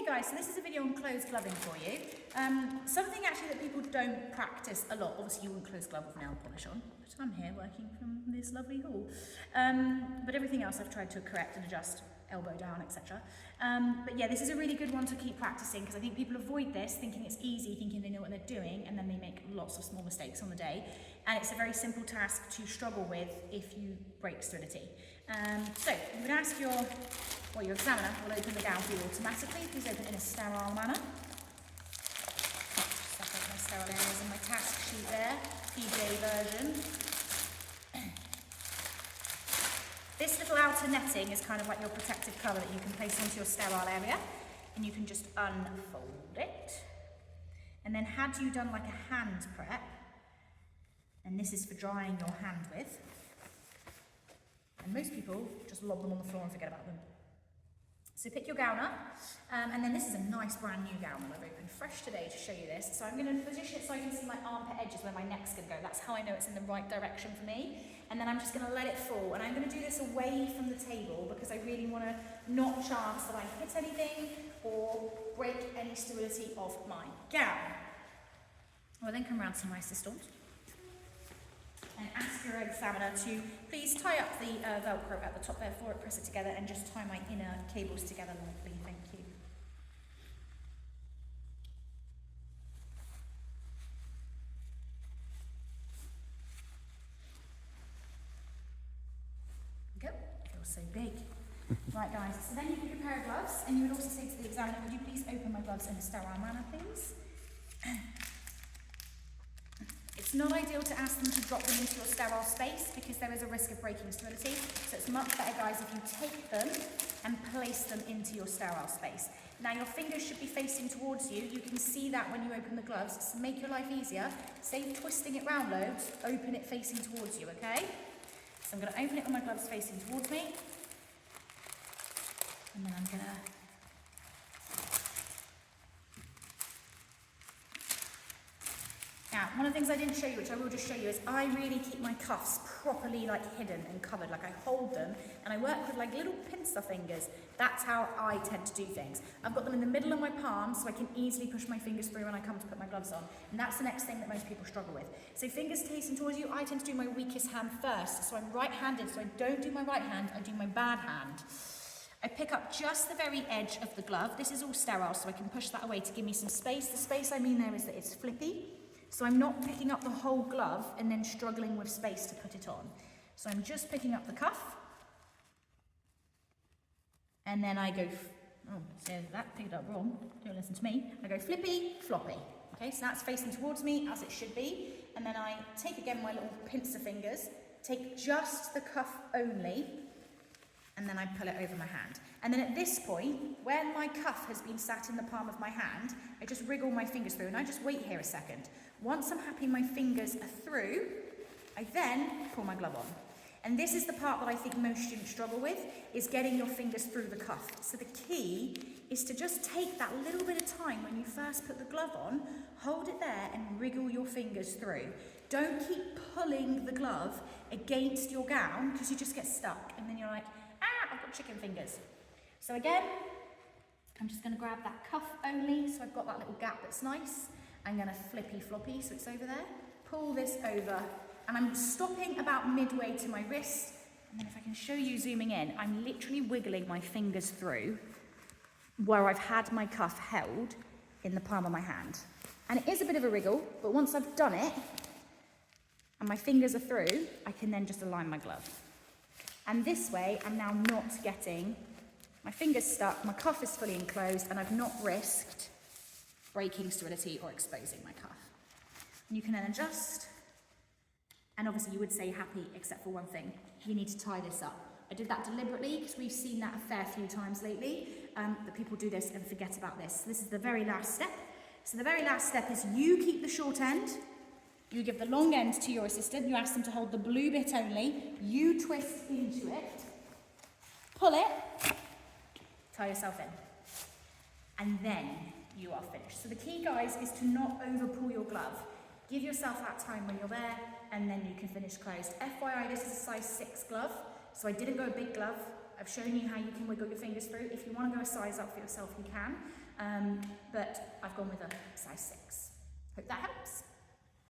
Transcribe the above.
Okay guys, so this is a video on closed gloving for you. Something actually that people don't practice a lot. Obviously you wouldn't close glove with nail polish on, but I'm here working from this lovely hall. But everything else I've tried to correct and adjust, elbow down, etc. But yeah, this is a really good one to keep practicing because I think people avoid this thinking it's easy, thinking they know what they're doing, and then they make lots of small mistakes on the day. And it's a very simple task to struggle with if you break sterility. So you would ask your examiner will open the gown for you automatically. Please open in a sterile manner. Just separate my sterile areas in my task sheet there, PJ version. This little outer netting is kind of like your protective cover that you can place onto your sterile area, and you can just unfold it. And then had you done like a hand prep, and this is for drying your hand with, and most people just lob them on the floor and forget about them. So pick your gown up, and then this is a nice brand new gown that I've opened fresh today to show you this. So I'm going to position it so I can see my armpit edges where my neck's going to go. That's how I know it's in the right direction for me. And then I'm just going to let it fall. And I'm going to do this away from the table because I really want to not chance that I hit anything or break any stability of my gown. I will then come round to my assistant and ask your examiner to please tie up the Velcro at the top there for it, press it together, and just tie my inner cables together lightly, thank you. Go, feels so big. Right guys, so then you pick a pair of gloves, and you would also say to the examiner, would you please open my gloves in a sterile manner, please? It's not ideal to ask them to drop them into your sterile space because there is a risk of breaking sterility. So it's much better, guys, if you take them and place them into your sterile space. Now your fingers should be facing towards you. You can see that when you open the gloves. So make your life easier. Save twisting it round loads. Open it facing towards you, okay? So I'm going to open it with my gloves facing towards me. And then I'm going to... Now, one of the things I didn't show you, which I will just show you, is I really keep my cuffs properly hidden and covered. Like I hold them and I work with like little pincer fingers. That's how I tend to do things. I've got them in the middle of my palm so I can easily push my fingers through when I come to put my gloves on. And that's the next thing that most people struggle with. So fingers facing towards you, I tend to do my weakest hand first. So I'm right-handed, so I don't do my right hand, I do my bad hand. I pick up just the very edge of the glove. This is all sterile, so I can push that away to give me some space. The space I mean there is that it's flippy. So I'm not picking up the whole glove and then struggling with space to put it on. So I'm just picking up the cuff. And then I go, oh, so that picked up wrong, don't listen to me. I go flippy, floppy. Okay, so that's facing towards me as it should be. And then I take again my little pincer fingers, take just the cuff only, and then I pull it over my hand. And then at this point, when my cuff has been sat in the palm of my hand, I just wriggle my fingers through and I just wait here a second. Once I'm happy my fingers are through, I then pull my glove on. And this is the part that I think most students struggle with, is getting your fingers through the cuff. So the key is to just take that little bit of time when you first put the glove on, hold it there and wriggle your fingers through. Don't keep pulling the glove against your gown because you just get stuck and then you're like, I've got chicken fingers. So again, I'm just going to grab that cuff only, so I've got that little gap that's nice. I'm going to flippy floppy, so it's over there. Pull this over, and I'm stopping about midway to my wrist. And then if I can show you zooming in, I'm literally wiggling my fingers through where I've had my cuff held in the palm of my hand. And it is a bit of a wriggle, but once I've done it, and my fingers are through, I can then just align my glove. And this way, I'm now not getting my fingers stuck, my cuff is fully enclosed, and I've not risked breaking sterility or exposing my cuff. And you can then adjust, and obviously you would say happy, except for one thing, you need to tie this up. I did that deliberately because we've seen that a fair few times lately, that people do this and forget about this. This is the very last step. So the very last step is you keep the short end, you give the long end to your assistant, you ask them to hold the blue bit only, you twist into it, pull it, tie yourself in, and then you are finished. So the key, guys, is to not over pull your glove. Give yourself that time when you're there, and then you can finish closed. FYI, this is a size 6 glove, so I didn't go a big glove. I've shown you how you can wiggle your fingers through. If you want to go a size up for yourself, you can, but I've gone with a size 6. Hope that helps.